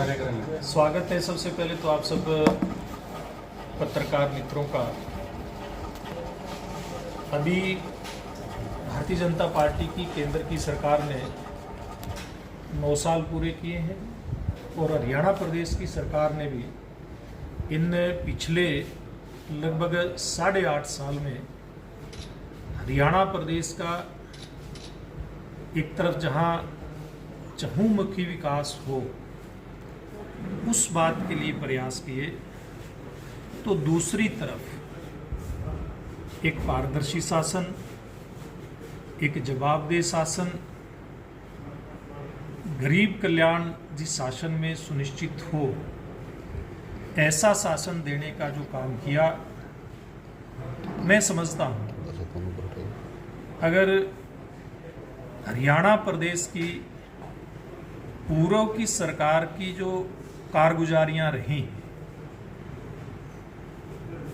स्वागत है। सबसे पहले तो आप सब पत्रकार मित्रों का। अभी भारतीय जनता पार्टी की केंद्र की सरकार ने 9 साल पूरे किए हैं और हरियाणा प्रदेश की सरकार ने भी इन पिछले लगभग 8.5 साल में हरियाणा प्रदेश का एक तरफ जहां चहुमुखी विकास हो उस बात के लिए प्रयास किए, तो दूसरी तरफ एक पारदर्शी शासन, एक जवाबदेह शासन, गरीब कल्याण जिस शासन में सुनिश्चित हो ऐसा शासन देने का जो काम किया, मैं समझता हूँ अगर हरियाणा प्रदेश की पूर्व की सरकार की जो कारगुजारियां रही,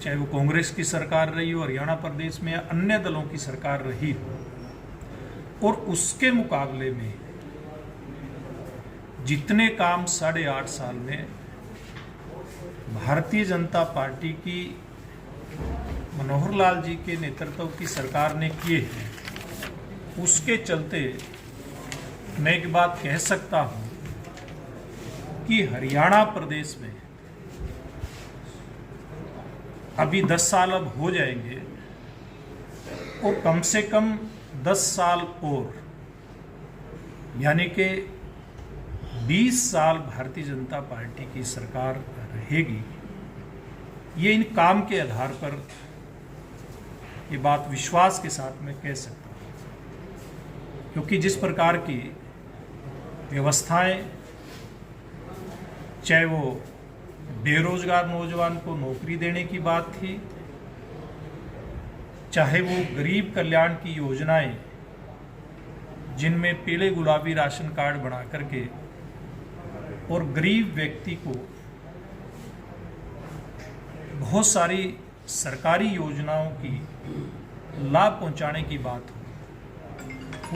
चाहे वो कांग्रेस की सरकार रही हो हरियाणा प्रदेश में या अन्य दलों की सरकार रही हो, और उसके मुकाबले में जितने काम 8.5 साल में भारतीय जनता पार्टी की मनोहर लाल जी के नेतृत्व की सरकार ने किए हैं, उसके चलते मैं एक बात कह सकता हूं कि हरियाणा प्रदेश में अभी 10 साल अब हो जाएंगे और कम से कम 10 साल और, यानी कि 20 साल भारतीय जनता पार्टी की सरकार रहेगी। ये इन काम के आधार पर ये बात विश्वास के साथ मैं कह सकता हूँ, क्योंकि जिस प्रकार की व्यवस्थाएं, चाहे वो बेरोजगार नौजवान को नौकरी देने की बात थी, चाहे वो गरीब कल्याण की योजनाएं जिनमें पीले गुलाबी राशन कार्ड बना करके और गरीब व्यक्ति को बहुत सारी सरकारी योजनाओं की लाभ पहुंचाने की बात हो,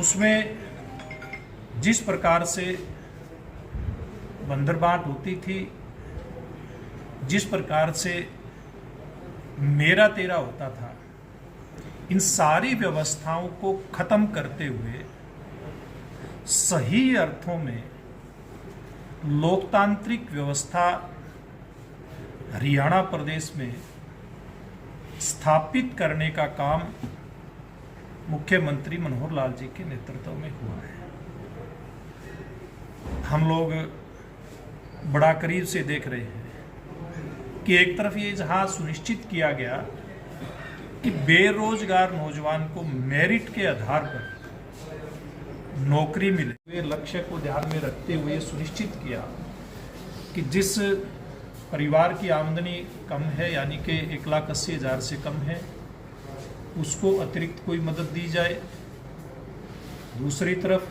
उसमें जिस प्रकार से बंदरबाट होती थी, जिस प्रकार से मेरा तेरा होता था, इन सारी व्यवस्थाओं को खत्म करते हुए सही अर्थों में लोकतांत्रिक व्यवस्था हरियाणा प्रदेश में स्थापित करने का काम मुख्यमंत्री मनोहर लाल जी के नेतृत्व में हुआ है। हम लोग बड़ा करीब से देख रहे हैं कि एक तरफ ये जहां सुनिश्चित किया गया कि बेरोजगार नौजवान को मेरिट के आधार पर नौकरी मिले, वे लक्ष्य को ध्यान में रखते हुए सुनिश्चित किया कि जिस परिवार की आमदनी कम है, यानी कि 1,80,000 से कम है, उसको अतिरिक्त कोई मदद दी जाए। दूसरी तरफ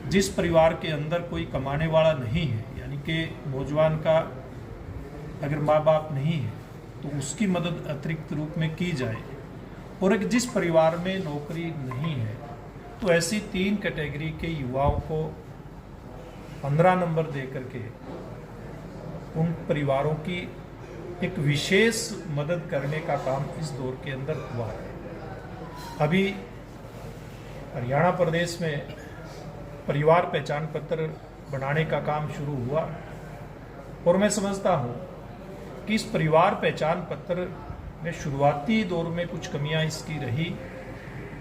जिस परिवार के अंदर कोई कमाने वाला नहीं है, यानी कि नौजवान का अगर माँ बाप नहीं है तो उसकी मदद अतिरिक्त रूप में की जाए। और एक जिस परिवार में नौकरी नहीं है तो ऐसी 3 कैटेगरी के युवाओं को 15 नंबर दे करके उन परिवारों की एक विशेष मदद करने का काम इस दौर के अंदर हुआ है। अभी हरियाणा प्रदेश में परिवार पहचान पत्र बनाने का काम शुरू हुआ और मैं समझता हूँ कि इस परिवार पहचान पत्र में शुरुआती दौर में कुछ कमियां इसकी रही,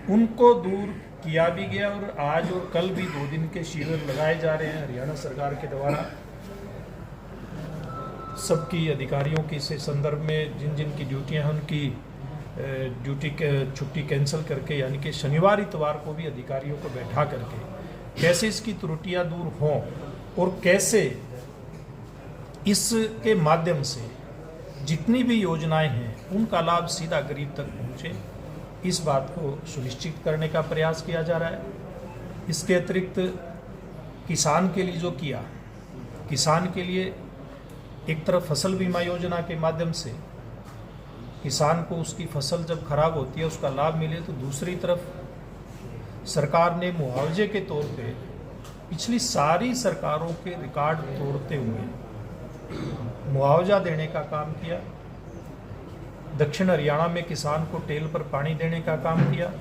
उनको दूर किया भी गया और आज और कल भी 2 दिन के शिविर लगाए जा रहे हैं हरियाणा सरकार के द्वारा। सबकी अधिकारियों की से संदर्भ में जिन जिन की ड्यूटियां हैं उनकी ड्यूटी छुट्टी कैंसिल करके, यानी कि शनिवार इतवार को भी अधिकारियों को बैठा करके कैसे इसकी त्रुटियां दूर हों और कैसे इसके माध्यम से जितनी भी योजनाएं हैं उनका लाभ सीधा गरीब तक पहुंचे, इस बात को सुनिश्चित करने का प्रयास किया जा रहा है। इसके अतिरिक्त किसान के लिए जो किया, किसान के लिए एक तरफ फसल बीमा योजना के माध्यम से किसान को उसकी फसल जब खराब होती है उसका लाभ मिले, तो दूसरी तरफ सरकार ने मुआवजे के तौर पे पिछली सारी सरकारों के रिकॉर्ड तोड़ते हुए मुआवजा देने का काम किया। दक्षिण हरियाणा में किसान को टेल पर पानी देने का काम किया।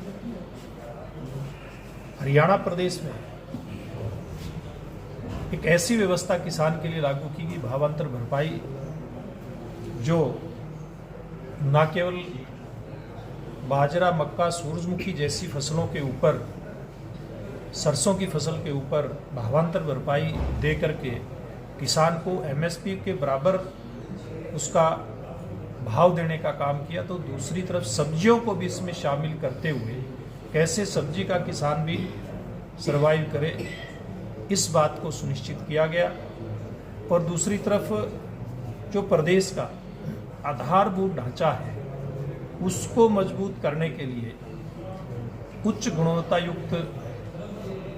हरियाणा प्रदेश में एक ऐसी व्यवस्था किसान के लिए लागू की गई, भावांतर भरपाई, जो न केवल बाजरा, मक्का, सूरजमुखी जैसी फसलों के ऊपर, सरसों की फसल के ऊपर भावांतर भरपाई दे करके किसान को एमएसपी के बराबर उसका भाव देने का काम किया, तो दूसरी तरफ सब्जियों को भी इसमें शामिल करते हुए कैसे सब्जी का किसान भी सरवाइव करे, इस बात को सुनिश्चित किया गया। और दूसरी तरफ जो प्रदेश का आधारभूत ढांचा है उसको मजबूत करने के लिए उच्च गुणवत्ता युक्त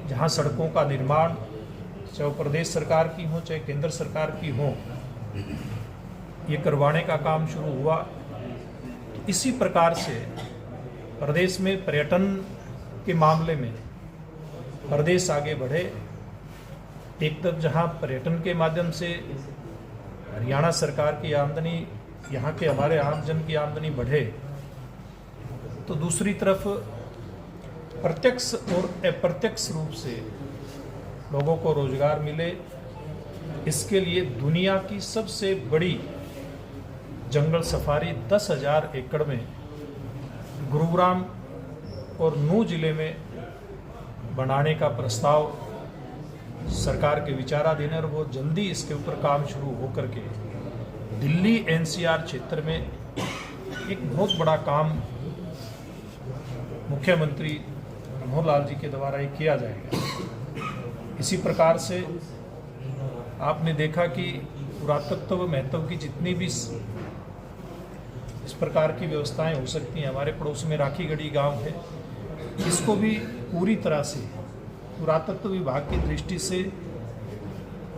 जहां सड़कों का निर्माण, चाहे प्रदेश सरकार की हो चाहे केंद्र सरकार की हो, ये करवाने का काम शुरू हुआ। इसी प्रकार से प्रदेश में पर्यटन के मामले में प्रदेश आगे बढ़े। एक तरफ जहां पर्यटन के माध्यम से हरियाणा सरकार की आमदनी, यहाँ के हमारे आमजन की आमदनी बढ़े, तो दूसरी तरफ प्रत्यक्ष और अप्रत्यक्ष रूप से लोगों को रोजगार मिले। इसके लिए दुनिया की सबसे बड़ी जंगल सफारी 10,000 एकड़ में गुरुग्राम और नूह जिले में बनाने का प्रस्ताव सरकार के विचाराधीन है और वो जल्दी इसके ऊपर काम शुरू होकर के दिल्ली एनसीआर क्षेत्र में एक बहुत बड़ा काम मुख्यमंत्री मनोहर लाल जी के द्वारा ही किया जाएगा। इसी प्रकार से आपने देखा कि पुरातत्व व महत्व की जितनी भी इस प्रकार की व्यवस्थाएं हो सकती हैं, हमारे पड़ोस में राखीगढ़ी गांव है, इसको भी पूरी तरह से पुरातत्व विभाग की दृष्टि से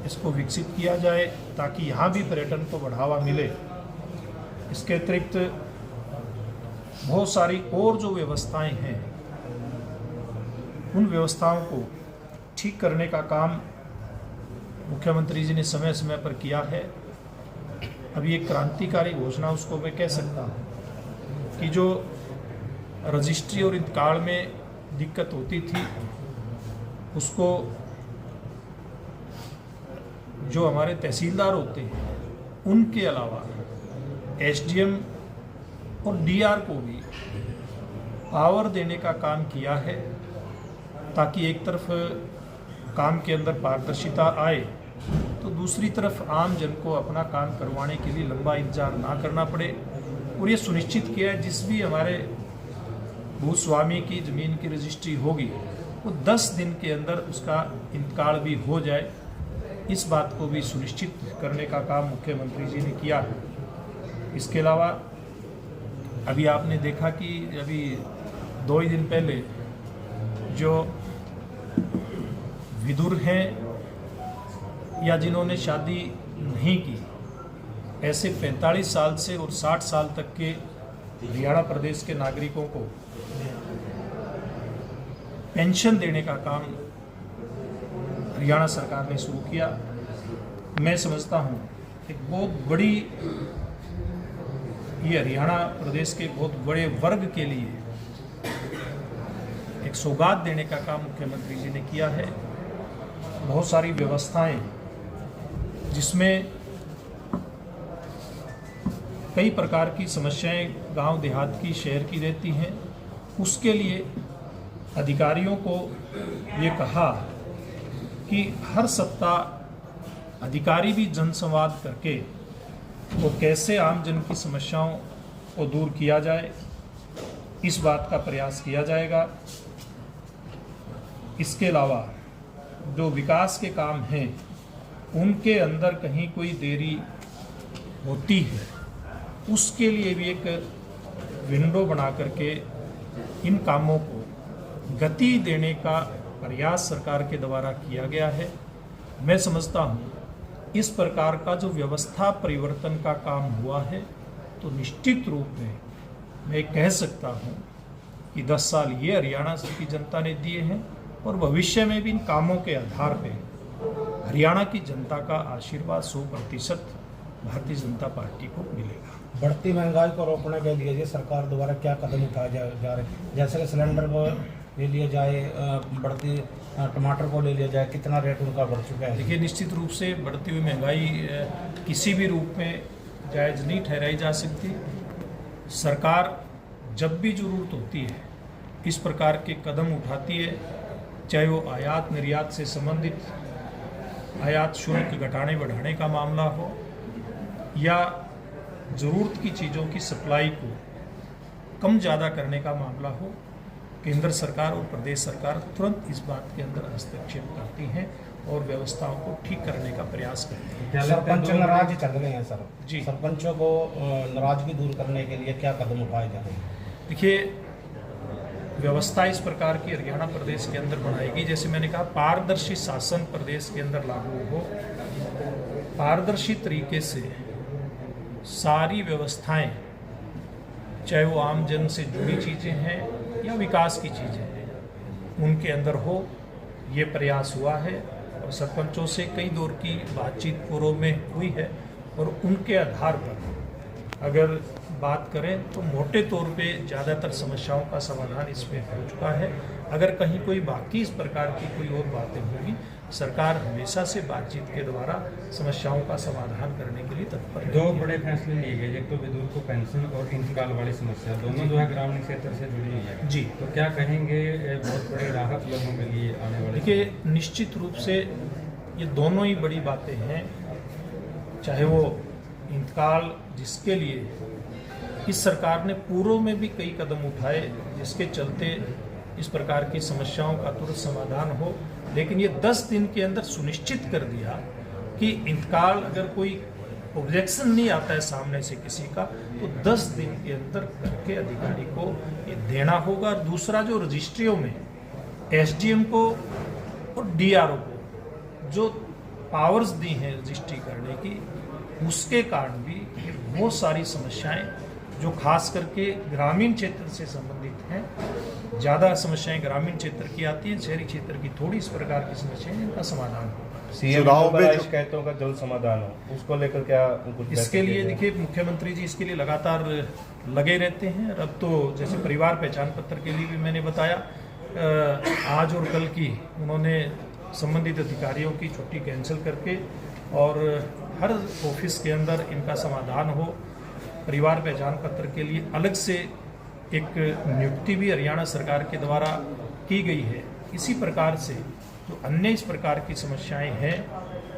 इसको विकसित किया जाए ताकि यहाँ भी पर्यटन को बढ़ावा मिले। इसके अतिरिक्त बहुत सारी और जो व्यवस्थाएं हैं, उन व्यवस्थाओं को ठीक करने का काम मुख्यमंत्री जी ने समय समय पर किया है। अभी एक क्रांतिकारी घोषणा उसको मैं कह सकता हूँ कि जो रजिस्ट्री और इंतकाल में दिक्कत होती थी, उसको जो हमारे तहसीलदार होते हैं उनके अलावा एसडीएम और डीआर को भी पावर देने का काम किया है ताकि एक तरफ काम के अंदर पारदर्शिता आए तो दूसरी तरफ आम जन को अपना काम करवाने के लिए लंबा इंतजार ना करना पड़े। और ये सुनिश्चित किया है जिस भी हमारे भूस्वामी की ज़मीन की रजिस्ट्री होगी वो 10 दिन के अंदर उसका इंतकाल भी हो जाए। इस बात को भी सुनिश्चित करने का काम मुख्यमंत्री जी ने किया है। इसके अलावा अभी आपने देखा कि अभी 2 ही दिन पहले जो विधुर हैं या जिन्होंने शादी नहीं की, ऐसे 45 साल से और 60 साल तक के हरियाणा प्रदेश के नागरिकों को पेंशन देने का काम हरियाणा सरकार ने शुरू किया। मैं समझता हूँ एक बहुत बड़ी, ये हरियाणा प्रदेश के बहुत बड़े वर्ग के लिए एक सौगात देने का काम मुख्यमंत्री जी ने किया है। बहुत सारी व्यवस्थाएं जिसमें कई प्रकार की समस्याएं गांव देहात की, शहर की रहती हैं, उसके लिए अधिकारियों को ये कहा कि हर सप्ताह अधिकारी भी जनसंवाद करके वो कैसे आम जन की समस्याओं को दूर किया जाए, इस बात का प्रयास किया जाएगा। इसके अलावा जो विकास के काम हैं उनके अंदर कहीं कोई देरी होती है, उसके लिए भी एक विंडो बना करके इन कामों को गति देने का प्रयास सरकार के द्वारा किया गया है। मैं समझता हूँ इस प्रकार का जो व्यवस्था परिवर्तन का काम हुआ है तो निश्चित रूप में मैं कह सकता हूँ कि 10 साल ये हरियाणा की जनता ने दिए हैं और भविष्य में भी इन कामों के आधार पे हरियाणा की जनता का आशीर्वाद 100% भारतीय जनता पार्टी को मिलेगा। बढ़ती महंगाई को रोकने के लिए सरकार द्वारा क्या कदम उठाए जा रहे हैं? जैसे कि सिलेंडर को ले लिया जाए, बढ़ती टमाटर को ले लिया जाए, कितना रेट उनका बढ़ चुका है? देखिए, निश्चित रूप से बढ़ती हुई महंगाई किसी भी रूप में जायज़ नहीं ठहराई जा सकती। सरकार जब भी ज़रूरत होती है इस प्रकार के कदम उठाती है, चाहे वो आयात निर्यात से संबंधित आयात शुल्क घटाने बढ़ाने का मामला हो या ज़रूरत की चीज़ों की सप्लाई को कम ज़्यादा करने का मामला हो। केंद्र सरकार और प्रदेश सरकार तुरंत इस बात के अंदर हस्तक्षेप करती हैं और व्यवस्थाओं को ठीक करने का प्रयास करती हैं। सरपंच नाराज चल रहे हैं सर जी, सरपंचों को नाराजगी दूर करने के लिए क्या कदम उठाए जा रहे हैं? देखिए, व्यवस्था इस प्रकार की हरियाणा प्रदेश के अंदर बनाएगी, जैसे मैंने कहा, पारदर्शी शासन प्रदेश के अंदर लागू हो, पारदर्शी तरीके से सारी व्यवस्थाएं, चाहे वो आम जन से जुड़ी चीज़ें हैं या विकास की चीज़ें हैं, उनके अंदर हो, ये प्रयास हुआ है। और सरपंचों से कई दौर की बातचीत पूर्व में हुई है और उनके आधार पर अगर बात करें तो मोटे तौर पे ज़्यादातर समस्याओं का समाधान इसमें हो चुका है। अगर कहीं कोई बाकी इस प्रकार की कोई और बातें होंगी, सरकार हमेशा से बातचीत के द्वारा समस्याओं का समाधान करने के लिए तत्पर है। 2 बड़े फैसले लिए गए, एक तो विधुर को पेंशन और इंतकाल वाली समस्या, दोनों जो है ग्रामीण क्षेत्र से जुड़ी हुई है जी। तो क्या कहेंगे, बहुत बड़ी राहत लोगों के लिए आने वाले? देखिए, निश्चित रूप से ये दोनों ही बड़ी बातें हैं, चाहे वो इंतकाल, जिसके लिए इस सरकार ने पूर्व में भी कई कदम उठाए जिसके चलते इस प्रकार की समस्याओं का तुरंत समाधान हो, लेकिन ये 10 दिन के अंदर सुनिश्चित कर दिया कि इंतकाल अगर कोई ऑब्जेक्शन नहीं आता है सामने से किसी का, तो 10 दिन के अंदर करके अधिकारी को ये देना होगा। और दूसरा, जो रजिस्ट्रियों में एसडीएम को और डीआरओ को जो पावर्स दी हैं रजिस्ट्री करने की, उसके कारण भी बहुत सारी समस्याएं जो खास करके ग्रामीण क्षेत्र से संबंधित हैं, ज़्यादा समस्याएं ग्रामीण क्षेत्र की आती हैं, शहरी क्षेत्र की थोड़ी इस प्रकार की समस्याएं, इनका समाधान होगा। चुनाव में शिकायतों का जल्द समाधान हो, उसको लेकर क्या कुछ? इसके लिए देखिए, मुख्यमंत्री जी इसके लिए लगातार लगे रहते हैं। अब तो जैसे परिवार पहचान पत्र के लिए भी मैंने बताया, आज और कल की उन्होंने संबंधित अधिकारियों की छुट्टी कैंसिल करके और हर ऑफिस के अंदर इनका समाधान हो। परिवार पहचान पत्र के लिए अलग से एक नियुक्ति भी हरियाणा सरकार के द्वारा की गई है। इसी प्रकार से जो अन्य इस प्रकार की समस्याएं हैं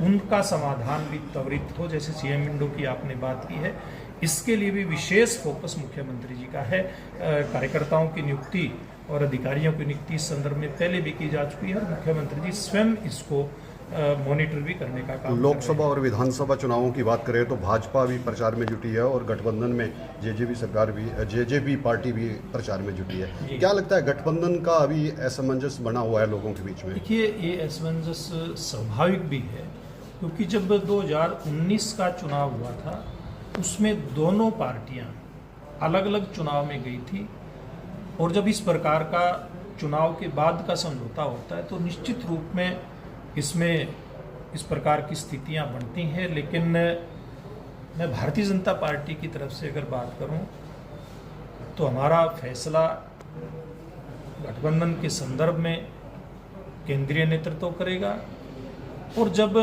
उनका समाधान भी त्वरित हो, जैसे सीएम विंडो की आपने बात की है, इसके लिए भी विशेष फोकस मुख्यमंत्री जी का है। कार्यकर्ताओं की नियुक्ति और अधिकारियों की नियुक्ति इस संदर्भ में पहले भी की जा चुकी है और मुख्यमंत्री जी स्वयं इसको मॉनिटर भी करने का काम। लोकसभा और विधानसभा चुनावों की बात करें तो भाजपा भी प्रचार में जुटी है और गठबंधन में जेजेपी पार्टी भी प्रचार में जुटी है। क्या लगता है, गठबंधन का अभी असमंजस बना हुआ है लोगों के बीच में? देखिए, ये असमंजस स्वाभाविक भी है, क्योंकि जब 2019 का चुनाव हुआ था उसमें दोनों पार्टियां अलग अलग चुनाव में गई थी, और जब इस प्रकार का चुनाव के बाद का समझौता होता है तो निश्चित रूप में इसमें इस प्रकार की स्थितियां बनती हैं। लेकिन मैं भारतीय जनता पार्टी की तरफ से अगर बात करूं तो हमारा फैसला गठबंधन के संदर्भ में केंद्रीय नेतृत्व करेगा, और जब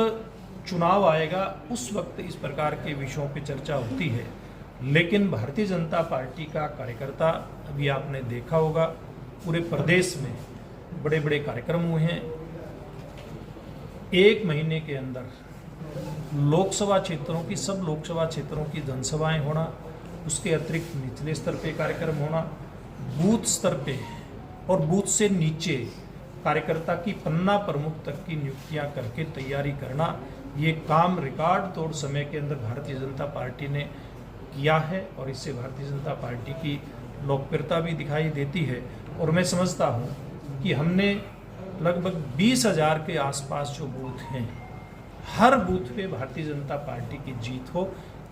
चुनाव आएगा उस वक्त इस प्रकार के विषयों पर चर्चा होती है। लेकिन भारतीय जनता पार्टी का कार्यकर्ता, अभी आपने देखा होगा पूरे प्रदेश में बड़े बड़े कार्यक्रम हुए हैं। 1 महीने के अंदर लोकसभा क्षेत्रों की, सब लोकसभा क्षेत्रों की जनसभाएं होना, उसके अतिरिक्त निचले स्तर पे कार्यक्रम होना, बूथ स्तर पे और बूथ से नीचे कार्यकर्ता की पन्ना प्रमुख तक की नियुक्तियां करके तैयारी करना, ये काम रिकॉर्ड तोड़ समय के अंदर भारतीय जनता पार्टी ने किया है और इससे भारतीय जनता पार्टी की लोकप्रियता भी दिखाई देती है। और मैं समझता हूँ कि हमने लगभग 20,000 के आसपास जो बूथ हैं, हर बूथ पे भारतीय जनता पार्टी की जीत हो,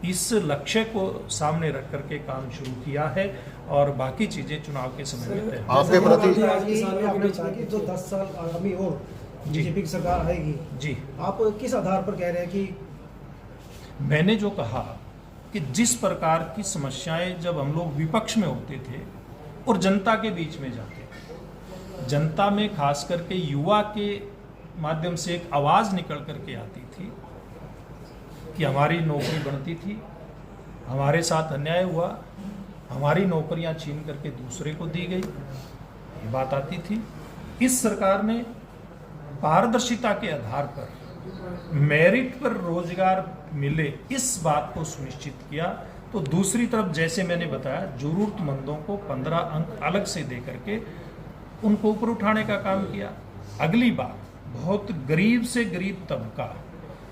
इस लक्ष्य को सामने रख करके काम शुरू किया है और बाकी चीजें चुनाव के समय में तय होंगी। आपके प्रति आज किसानों ने आपने कहा कि जो 10 साल आगामी और जी। बीजेपी की सरकार आएगी, जी, आप किस आधार पर कह रहे हैं कि मैंने जो कहा कि जिस प्रकार की समस्याएं जब हम लोग विपक्ष में होते थे और जनता के बीच में जाते थे, जनता में खास करके युवा के माध्यम से एक आवाज निकल करके आती थी कि हमारी नौकरी बनती थी, हमारे साथ अन्याय हुआ, हमारी नौकरियां छीन करके दूसरे को दी गई, ये बात आती थी। इस सरकार ने पारदर्शिता के आधार पर मेरिट पर रोजगार मिले इस बात को सुनिश्चित किया। तो दूसरी तरफ जैसे मैंने बताया, जरूरतमंदों को 15 अंक अलग से दे करके उनको ऊपर उठाने का काम किया। अगली बात, बहुत गरीब से गरीब तबका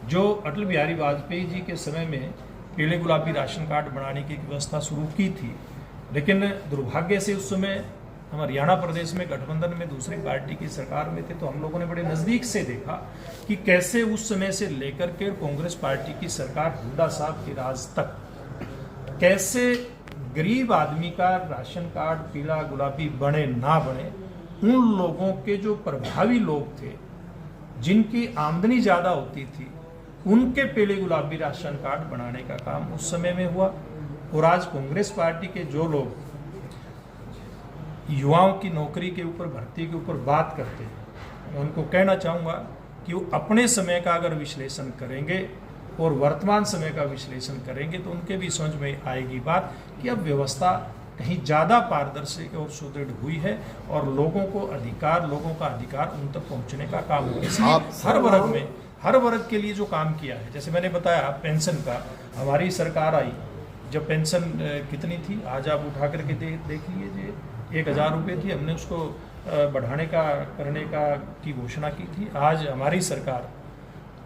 जो अटल बिहारी वाजपेयी जी के समय में पीले गुलाबी राशन कार्ड बनाने की व्यवस्था शुरू की थी, लेकिन दुर्भाग्य से उस समय हम हरियाणा प्रदेश में गठबंधन में दूसरी पार्टी की सरकार में थे, तो हम लोगों ने बड़े नज़दीक से देखा कि कैसे उस समय से लेकर के कांग्रेस पार्टी की सरकार हुड्डा साहब के राज तक कैसे गरीब आदमी का राशन कार्ड पीला गुलाबी बने ना बने, उन लोगों के जो प्रभावी लोग थे जिनकी आमदनी ज़्यादा होती थी, उनके पीले गुलाबी राशन कार्ड बनाने का काम उस समय में हुआ। और आज कांग्रेस पार्टी के जो लोग युवाओं की नौकरी के ऊपर, भर्ती के ऊपर बात करते हैं, मैं उनको कहना चाहूँगा कि वो अपने समय का अगर विश्लेषण करेंगे और वर्तमान समय का विश्लेषण करेंगे तो उनके भी समझ में आएगी बात कि अब व्यवस्था कहीं ज़्यादा पारदर्शी और सुदृढ़ हुई है और लोगों को अधिकार, लोगों का अधिकार उन तक पहुँचने का काम हुआ। इसलिए हर वर्ग के लिए जो काम किया है, जैसे मैंने बताया पेंशन का, हमारी सरकार आई जब पेंशन कितनी थी, आज आप उठा करके देख लीजिए, 1000 रुपये थी, हमने उसको बढ़ाने का करने का की घोषणा की थी। आज हमारी सरकार,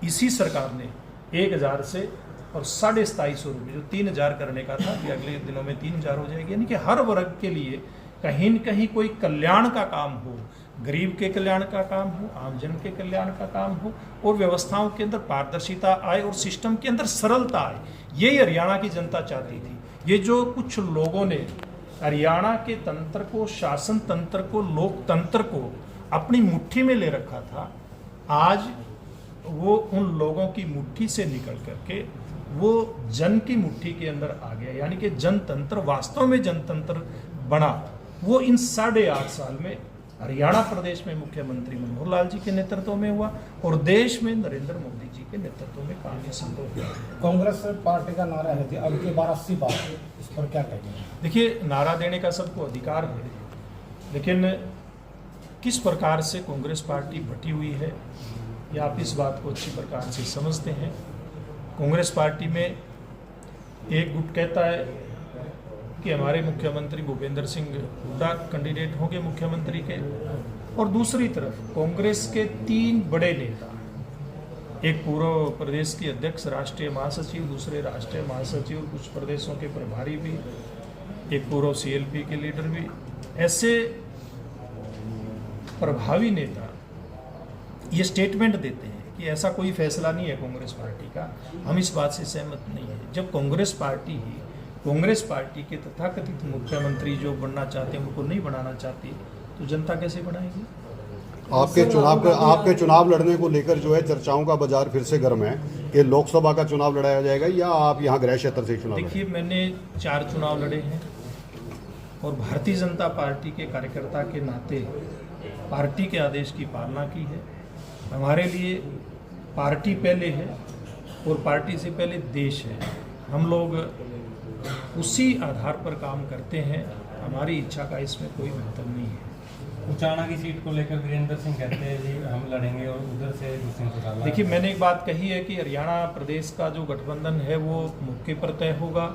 इसी सरकार ने 1000 से और 2750 रुपये जो 3000 करने का था, कि अगले दिनों में 3000 हो जाएगी। यानी कि हर वर्ग के लिए कहीं न कहीं कोई कल्याण का काम हो, गरीब के कल्याण का काम हो, आमजन के कल्याण का काम हो, और व्यवस्थाओं के अंदर पारदर्शिता आए और सिस्टम के अंदर सरलता आए। यही हरियाणा की जनता चाहती थी। ये जो कुछ लोगों ने हरियाणा के तंत्र को, शासन तंत्र को, लोकतंत्र को अपनी मुट्ठी में ले रखा था, आज वो उन लोगों की मुट्ठी से निकल करके वो जन की मुट्ठी के अंदर आ गया। यानी कि जनतंत्र वास्तव में जनतंत्र बना, वो इन 8.5 साल में हरियाणा प्रदेश में मुख्यमंत्री मनोहर लाल जी के नेतृत्व में हुआ और देश में नरेंद्र मोदी जी के नेतृत्व में काम ये संभव हुआ। कांग्रेस पार्टी का नारा है कि अब की बार 80 बार, इस पर क्या कहेंगे? देखिए, नारा देने का सबको अधिकार है, लेकिन किस प्रकार से कांग्रेस पार्टी बटी हुई है या आप इस बात को अच्छी प्रकार से समझते हैं। कांग्रेस पार्टी में एक गुट कहता है कि हमारे मुख्यमंत्री भूपेंद्र सिंह हुड्डा कैंडिडेट होंगे मुख्यमंत्री के, और दूसरी तरफ कांग्रेस के 3 बड़े नेता, एक पूर्व प्रदेश की अध्यक्ष, राष्ट्रीय महासचिव, दूसरे राष्ट्रीय महासचिव, कुछ प्रदेशों के प्रभारी भी, एक पूर्व सीएलपी के लीडर भी, ऐसे प्रभावी नेता ये स्टेटमेंट देते हैं कि ऐसा कोई फैसला नहीं है कांग्रेस पार्टी का, हम इस बात से सहमत नहीं है। जब कांग्रेस पार्टी के तथाकथित मुख्यमंत्री जो बनना चाहते हैं उनको नहीं बनाना चाहती, तो जनता कैसे बनाएगी? आपके चुनाव लड़ने को लेकर जो है चर्चाओं का बाजार फिर से गर्म है कि लोकसभा का चुनाव लड़ाया जाएगा या आप यहाँ गृह क्षेत्र से चुनाव? देखिए, मैंने 4 चुनाव लड़े हैं और भारतीय जनता पार्टी के कार्यकर्ता के नाते पार्टी के आदेश की पालना की है। हमारे लिए पार्टी पहले है और पार्टी से पहले देश है। हम लोग उसी आधार पर काम करते हैं, हमारी इच्छा का इसमें कोई महत्व नहीं है। उचाना की सीट को लेकर वीरेंद्र सिंह कहते हैं जी हम लड़ेंगे और उधर से दुष्यंत चौटाला। देखिए, मैंने एक बात कही है कि हरियाणा प्रदेश का जो गठबंधन है वो मौके पर तय होगा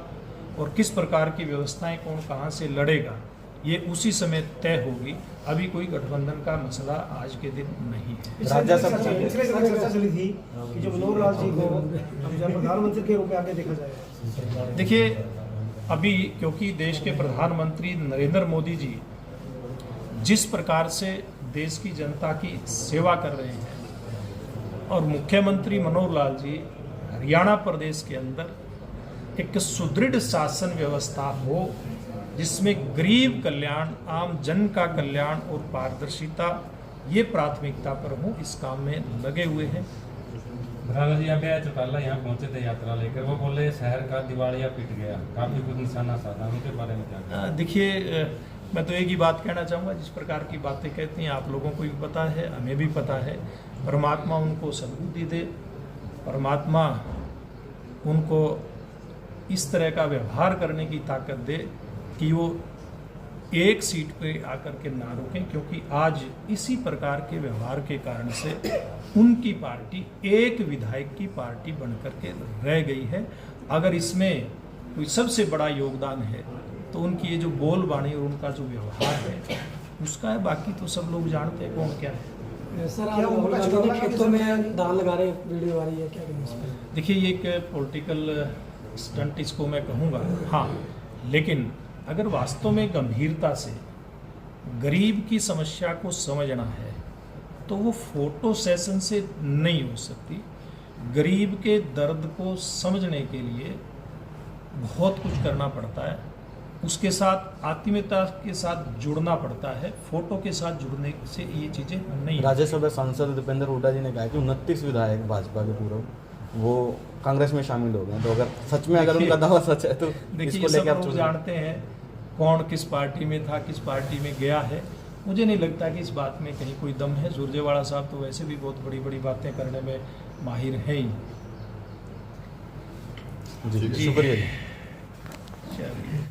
और किस प्रकार की व्यवस्थाएं कौन कहाँ से लड़ेगा ये उसी समय तय होगी। अभी कोई गठबंधन का मसला आज के दिन नहीं है। पिछले समय चर्चा चली थी कि जो मनोहर लाल जी को प्रधानमंत्री के रूप में आगे देखा जाएगा। देखिए, अभी क्योंकि देश के प्रधानमंत्री नरेंद्र मोदी जी जिस प्रकार से देश की जनता की सेवा कर रहे हैं और मुख्यमंत्री मनोहर लाल जी हरियाणा प्रदेश के अंदर एक सुदृढ़ शासन व्यवस्था हो जिसमें गरीब कल्याण, आम जन का कल्याण और पारदर्शिता ये प्राथमिकता पर हो, इस काम में लगे हुए हैं। बराला जी अभी चौटाला यहाँ पहुंचे थे यात्रा लेकर, वो बोले शहर का दिवालिया पिट गया, काफी कुछ निशाना साधा, उनके बारे में क्या? देखिए, मैं तो एक ही बात कहना चाहूँगा, जिस प्रकार की बातें कहती हैं आप लोगों को भी पता है, हमें भी पता है। परमात्मा उनको सद्बुद्धि दे, परमात्मा उनको इस तरह का व्यवहार करने की ताकत दे कि वो एक सीट पे आकर के ना रुकें, क्योंकि आज इसी प्रकार के व्यवहार के कारण से उनकी पार्टी एक विधायक की पार्टी बनकर के रह गई है। अगर इसमें कोई सबसे बड़ा योगदान है तो उनकी ये जो बोल बाणी और उनका जो व्यवहार है उसका है, बाकी तो सब लोग जानते हैं कौन क्या है। सर, आज राहुल गांधी ने खेतों में धान लगा रहे वीडियो आ रही है, क्या करेंगे इस पर? देखिए, ये एक पॉलिटिकल स्टंट इसको मैं कहूँगा, हाँ, लेकिन अगर वास्तव में गंभीरता से गरीब की समस्या को समझना है तो वो फोटो सेशन से नहीं हो सकती। गरीब के दर्द को समझने के लिए बहुत कुछ करना पड़ता है, उसके साथ आत्मीयता के साथ जुड़ना पड़ता है। फोटो के साथ जुड़ने से ये चीज़ें नहीं। राज्यसभा सांसद दीपेंद्र हुड्डा जी ने कहा कि 29 विधायक भाजपा के पूर्व वो कांग्रेस में शामिल हो गए, तो अगर सच में अगर उनका दावा सच है तो देखिए, सब लोग जानते हैं कौन किस पार्टी में था, किस पार्टी में गया है। मुझे नहीं लगता कि इस बात में कहीं कोई दम है। सुरजेवाला साहब तो वैसे भी बहुत बड़ी बड़ी बातें करने में माहिर हैं ही। जी, शुक्रिया जी। चलिए।